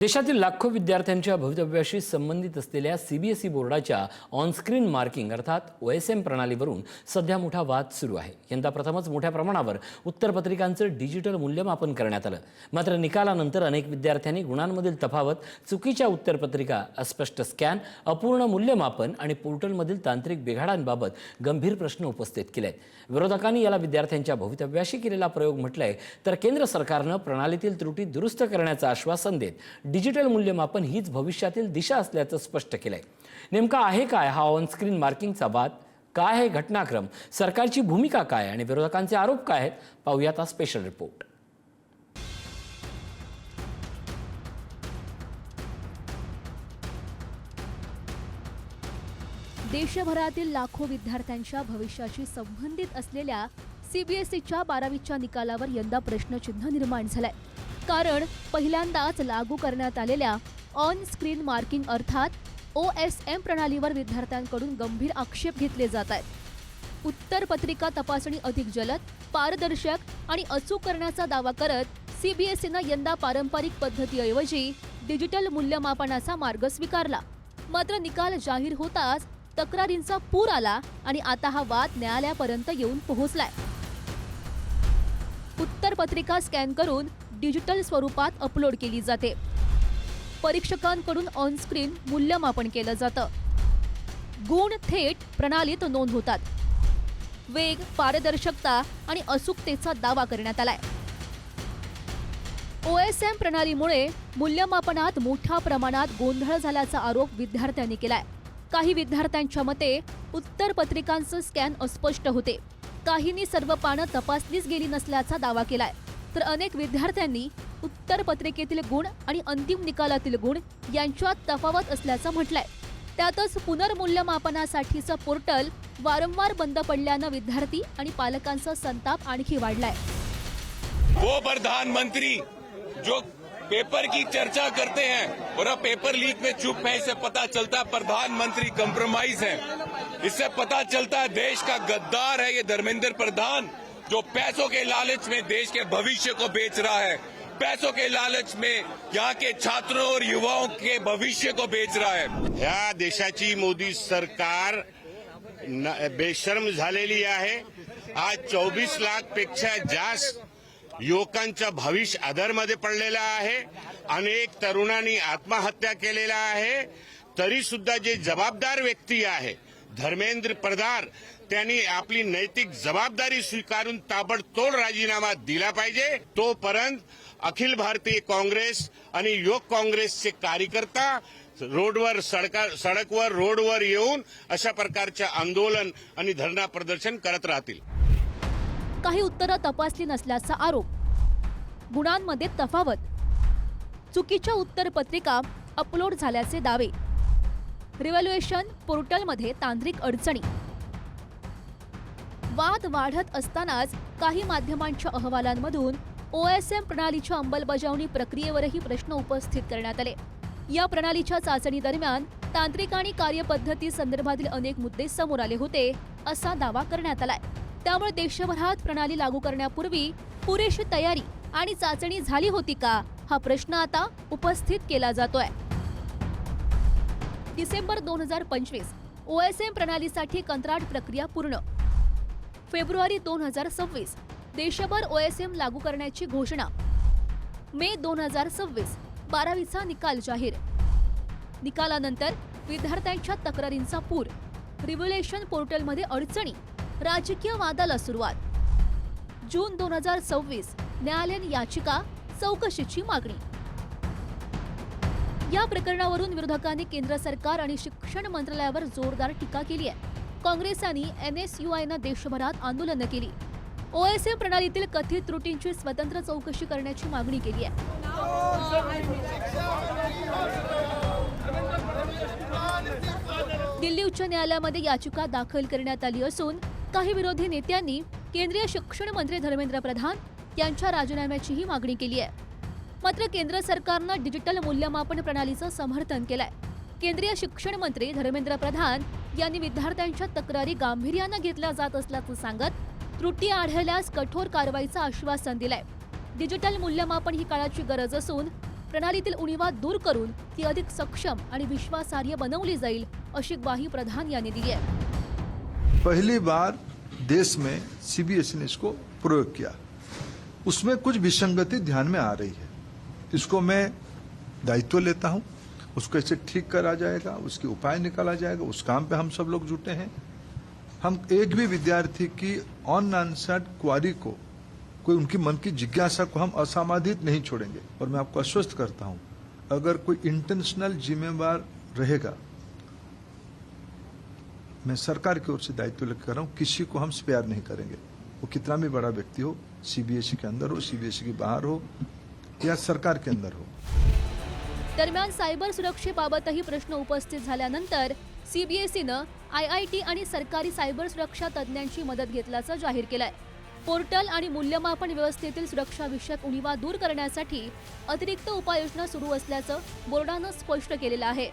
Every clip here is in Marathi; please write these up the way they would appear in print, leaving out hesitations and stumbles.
देशातील लाखो विद्यार्थ्यांच्या भवितव्याशी संबंधित असलेल्या सीबीएसई बोर्डाच्या ऑनस्क्रीन मार्किंग अर्थात ओएसएम प्रणालीवरून सध्या मोठा वाद सुरू आहे। यंदा प्रथमच मोठ्या प्रमाणावर उत्तरपत्रिकांचं डिजिटल मूल्यमापन करण्यात आलं। मात्र निकालानंतर अनेक विद्यार्थ्यांनी गुणांमधील तफावत, चुकीच्या उत्तरपत्रिका, अस्पष्ट स्कॅन, अपूर्ण मूल्यमापन आणि पोर्टलमधील तांत्रिक बिघाडांबाबत गंभीर प्रश्न उपस्थित केले आहेत। विरोधकांनी याला विद्यार्थ्यांच्या भवितव्याशी केलेला प्रयोग म्हटलंय, तर केंद्र सरकारनं प्रणालीतील त्रुटी दुरुस्त करण्याचं आश्वासन देत डिजिटल मूल्यमापन हीच भविष्यातील दिशा असल्याचं स्पष्ट केलंय। नेमका आहे काय हा ऑनस्क्रीन मार्किंगचा वाद? काय आहे घटनाक्रम? सरकारची भूमिका काय आणि विरोधकांचे आरोप काय आहेत? पाहूयात हा स्पेशल रिपोर्ट। देशभरातील लाखो विद्यार्थ्यांच्या भविष्याशी संबंधित असलेल्या सीबीएसईच्या 12वीच्या निकालावर यंदा प्रश्नचिन्ह निर्माण झालंय। कारण पहिल्यांदाच लागू करण्यात आलेल्या ऑन स्क्रीन मार्किंग अर्थात ओएसएम प्रणालीवर विद्यार्थ्यांकडून गंभीर आक्षेप घेतले जात आहेत। उत्तरपत्रिका तपासणी अधिक जलद, पारदर्शक आणि अचूक करण्याचा दावा करत सीबीएसईनं यंदा पारंपरिक पद्धतीऐवजी डिजिटल मूल्यमापनाचा मार्ग स्वीकारला। मात्र निकाल जाहीर होताच तक्रारींचा पूर आला आणि आता हा वाद न्यायालयापर्यंत येऊन पोहोचलाय। उत्तरपत्रिका स्कॅन करून डिजिटल स्वरूपात अपलोड केली जाते। परीक्षकांकडून ऑन स्क्रीन मूल्यमापन केलं जातं। गुण थेट प्रणालीत नोंद होतात। वेग, पारदर्शकता आणि अचूकतेचा दावा करण्यात आलाय। ओएसएम प्रणालीमुळे मूल्यमापनात मोठ्या प्रमाणात गोंधळ झाल्याचा आरोप विद्यार्थ्यांनी केलाय। काही विद्यार्थ्यांच्या मते उत्तरपत्रिकांचं स्कॅन अस्पष्ट होते, काहींनी सर्व पानं तपासलीच गेली नसल्याचा दावा केलाय, तर अनेक विद्यार्थ्यांनी उत्तरपत्रिकेतील गुण आणि अंतिम निकालातील गुण यांच्यात तफावत असल्याचं म्हटलंय। त्यातच पुनर्मूल्यमापनासाठीचं पोर्टल वारंवार बंद पडल्यानं विद्यार्थी आणि पालकांचा संताप आणखी वाढलाय। वो प्रधानमंत्री जो पेपर की चर्चा करते हैं और अब पेपर लीक में चुप है, इससे पता चलता है प्रधानमंत्री कंप्रोमाइज है। इससे पता चलता है देश का गद्दार है ये धर्मेंद्र प्रधान, जो पैसों के लालच में देश के भविष्य को बेच रहा है, पैसों के लालच में यहाँ के छात्रों और युवाओं के भविष्य को बेच रहा है। या देशाची मोदी सरकार बेशर्म झालेली आहे। आज 24 लाख पेक्षा जास्त युवकांचा भविष्य अधरमध्ये पडलेला आहे। अनेक तरुणांनी आत्महत्या केलेला आहे। तरी सुद्धा जे जबाबदार व्यक्ती आहे धर्मेंद्र प्रधान, त्यांनी आपली नैतिक जबाबदारी स्वीकारून ताबडतोब राजीनामा दिला पाहिजे। तोपर्यंत अखिल भारतीय काँग्रेस आणि युवक काँग्रेसचे कार्यकर्ता सडकवर रोडवर येऊन अशा प्रकारचे आंदोलन आणि धरणा प्रदर्शन करत राहतील। काही उत्तरं तपासली नसल्याचा आरोप, गुणांमध्ये तफावत, चुकीच्या उत्तरपत्रिका अपलोड झाल्याचे दावे, रिव्हॅल्युएशन पोर्टलमध्ये तांत्रिक अडचणी। वाद वाढत असतानाच काही माध्यमांच्या अहवालांमधून ओएसएम प्रणालीच्या अंमलबजावणी प्रक्रियेवरही प्रश्न उपस्थित करण्यात आले। या प्रणालीच्या चाचणी दरम्यान तांत्रिक आणि कार्यपद्धती संदर्भातील अनेक मुद्दे समोर आले होते, असा दावा करण्यात आलाय। त्यामुळे देशभरात प्रणाली लागू करण्यापूर्वी पुरेशी तयारी आणि चाचणी झाली होती का, हा प्रश्न आता उपस्थित केला जातोय। डिसेंबर 2025 ओएसएम प्रणालीसाठी कंत्राट प्रक्रिया पूर्ण। फेब्रुवारी 2026 देशभर ओएसएम लागू करण्याची घोषणा। मे 2026 12वीचा निकाल जाहीर। निकालानंतर विद्यार्थ्यांच्या तक्रारींचा पूर, रिव्हॅल्युएशन पोर्टलमध्ये अडचणी, राजकीय वादाला सुरुवात। जून 2026 न्यायालयीन याचिका, चौकशीची मागणी। या प्रकरणावरून विरोधकांनी केंद्र सरकार आणि शिक्षण मंत्रालयावर जोरदार टीका केली आहे। काँग्रेसांनी एनएसयूआयनं देशभरात आंदोलनं केली। ओएसएम प्रणालीतील कथित त्रुटींची स्वतंत्र चौकशी करण्याची मागणी केली आहे। दिल्ली उच्च न्यायालयामध्ये याचिका दाखल करण्यात आली असून काही विरोधी नेत्यांनी केंद्रीय शिक्षण मंत्री धर्मेंद्र प्रधान यांच्या राजीनाम्याचीही मागणी केली आहे। मात्र केंद्र सरकारनं डिजिटल मूल्यमापन प्रणालीचं समर्थन केलंय। केंद्रीय शिक्षण मंत्री धर्मेंद्र प्रधान यांनी विद्यार्थ्यांच्या तक्रारी गांभीर्यानं घेतल्या जात असल्याचं सांगत त्रुटी आढळल्यास कठोर कारवाईचं आश्वासन दिलंय। डिजिटल मूल्यमापन ही काळाची गरज असून प्रणालीतील उणीवा दूर करून ती अधिक सक्षम आणि विश्वासार्ह बनवली जाईल अशी ग्वाही प्रधान यांनी दिली आहे। पहली बार देश में सीबीएसई ने इसको प्रयोग किया, उसमें कुछ विसंगति ध्यान में आ रही है। इसको मैं दायित्व लेता हूं, उसको ऐसे ठीक करा जाएगा, उसके उपाय निकाला जाएगा। उस काम पे हम सब लोग जुटे हैं। हम एक भी विद्यार्थी की अनआंसर्ड क्वारी को, कोई उनकी मन की जिज्ञासा को हम असमाधित नहीं छोड़ेंगे। और मैं आपको आश्वस्त करता हूं, अगर कोई इंटेंशनल जिम्मेवार रहेगा, मैं सरकार की ओर से दायित्व लेकर कर रहा हूं, किसी को हम स्पेयर नहीं करेंगे। वो कितना भी बड़ा व्यक्ति हो, सीबीएसई के अंदर हो, सीबीएसई के बाहर हो या सरकार के अंदर हो। दरम्यान सायबर सुरक्षेबाबतही प्रश्न उपस्थित झाल्यानंतर सीबीएसईनं IIT आणि सरकारी सायबर सुरक्षा तज्ज्ञांची मदत घेतल्याचं जाहीर केलंय। पोर्टल आणि मूल्यमापन व्यवस्थेतील सुरक्षाविषयक उणीवा दूर करण्यासाठी अतिरिक्त उपाययोजना सुरू असल्याचं बोर्डानं स्पष्ट केलेलं आहे।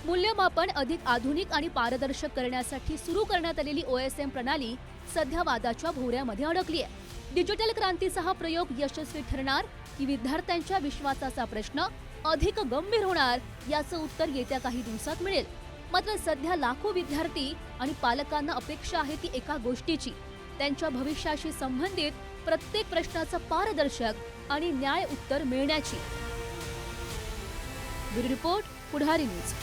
मूल्यमापन अधिक आधुनिक आणि पारदर्शक करण्यासाठी सुरू करण्यात आलेली OSM प्रणाली सध्या वादाच्या भोवऱ्यामध्ये अडकली आहे। डिजिटल क्रांतीचा हा प्रयोग यशस्वी ठरणार की विद्यार्थ्यांच्या विश्वासाचा प्रश्न अधिक गंभीर होणार याचं उत्तर येत्या काही दिवसात मिळेल। मात्र सध्या लाखो विद्यार्थी आणि पालकांना अपेक्षा आहे ती एका गोष्टीची, त्यांच्या भविष्याशी संबंधित प्रत्येक प्रश्नाचं पारदर्शक आणि न्याय उत्तर मिळण्याची। ब्युरो रिपोर्ट, पुढारी न्यूज।